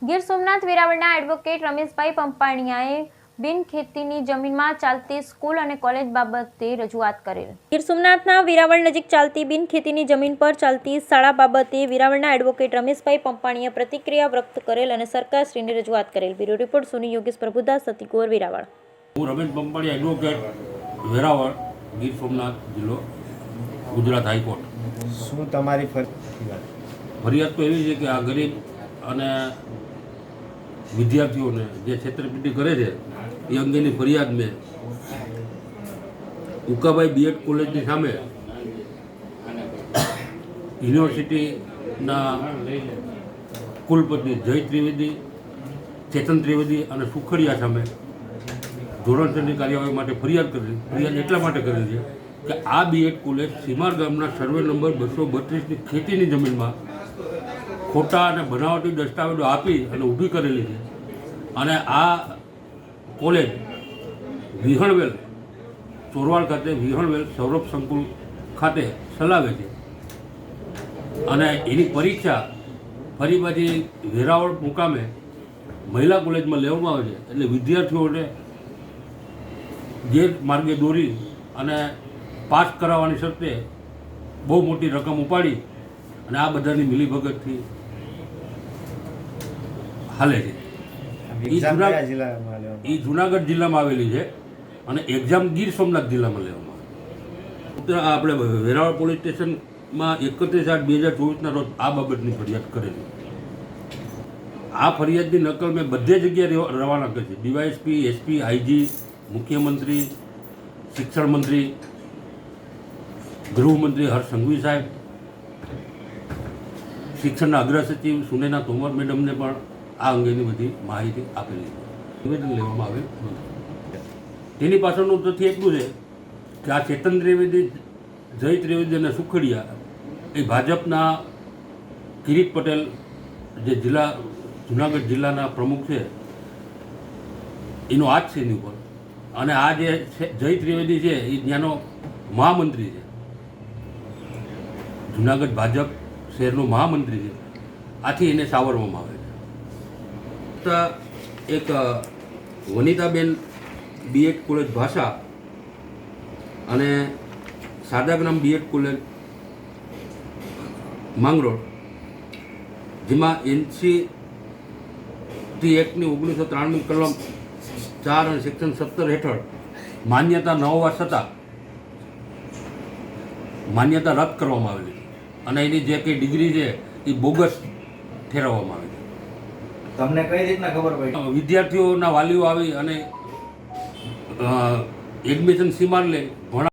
Gir Somnath વેરાવળના advocate Rameshbhai પંપાણીયાએ બિનખેતીની જમીનમાં ચાલતી school અને કોલેજ બાબતે રજૂઆત કરેલ. ગીર સોમનાથના વેરાવળ નજીક ચાલતી બિનખેતીની જમીન પર ચાલતી શાળા બાબતે વેરાવળના એડવોકેટ રમેશભાઈ પંપાણીએ પ્રતિક્રિયા વ્યક્ત કરેલ અને સરકારશ્રીને રજૂઆત કરેલ. બ્યુરો રિપોર્ટ સોની યોગેશ પ્રભુદાસ સતીગોર વેરાવળ. હું રમેશ પંપાણીયા એડવોકેટ વેરાવળ ગીર સોમનાથ જિલ્લો ગુજરાત હાઈકોર્ટ. શું તમારી ફરિયાદ તો એવી છે કે આ ગરીબ અને વિદ્યાર્થીઓને જે છેતરપિંડી કરે છે એ અંગેની ફરિયાદ મેં ઉકાભાઈ બીએડ કોલેજની સામે યુનિવર્સિટીના કુલપતિ જય ત્રિવેદી, ચેતન ત્રિવેદી અને સુખડિયા સામે ધોરણસરની કાર્યવાહી માટે ફરિયાદ કરેલી. ફરિયાદ એટલા માટે કરેલી છે કે આ બીએડ કોલેજ સીમાર ગામના સર્વે નંબર 232ની ખેતીની જમીનમાં ખોટા અને બનાવટી દસ્તાવેજો આપી અને ઊભી કરેલી છે. અને આ કોલેજ વિહણવેલ ચોરવાડ ખાતે વિહણવેલ સૌરભ સંકુલ ખાતે ચલાવે છે. અને એની પરીક્ષા ફરી પાછી વેરાવળ મુકામે મહિલા કોલેજમાં લેવામાં આવે છે. એટલે વિદ્યાર્થીઓને જે માર્ગે દોરી અને પાસ કરાવવાની શરતે બહુ મોટી રકમ ઉપાડી અને આ બધાની મિલીભગતથી હાલે છે. એ જુનાગઢ જિલ્લામાં આવેલી છે અને એક્ઝામ ગીર સોમનાથ જિલ્લામાં લેવામાં આવે. આપણે વેરાવળ પોલીસ સ્ટેશનમાં 31/8/2024ના રોજ આ બાબતની ફરિયાદ કરેલી. આ ફરિયાદની નકલ મેં બધે જગ્યાએ રવાના કરી છે. ડીવાયએસપી, એસપી, આઈજી, મુખ્યમંત્રી, શિક્ષણ મંત્રી, ગૃહમંત્રી હર્ષ સંઘવી સાહેબ, શિક્ષણના અગ્ર સચિવ સુનેના તોમર મેડમને પણ આ અંગેની બધી માહિતી આપેલી છે. નિવેદન લેવામાં આવેલ નથી. તેની પાછળનું તથ્ય એટલું છે કે આ ચેતન ત્રિવેદી, જય ત્રિવેદી અને સુખડિયા એ ભાજપના કિરીટ પટેલ જે જુનાગઢ જિલ્લાના પ્રમુખ છે એનો હાથ છે એની ઉપર. અને આ જે જય ત્રિવેદી છે એ ત્યાંનો મહામંત્રી છે, જુનાગઢ ભાજપ શહેરનો મહામંત્રી છે. આથી એને સાવરવામાં આવે છે. એક વનિતાબેન બીએડ કોલેજ ભાષા અને સાદાગ્રામ બીએડ કોલેજ માંગરોળ, જેમાં NCT એક્ટની 1993 કલમ 4 અને સેક્શન 17 હેઠળ માન્યતા ન હોવા છતાં માન્યતા રદ કરવામાં આવેલી અને એની જે કંઈ ડિગ્રી છે એ બોગસ ઠેરવવામાં આવી. તમને કઈ રીતના ખબર પડી? વિદ્યાર્થીઓના વાલીઓ આવી અને એડમિશન સીમાર લે ભણા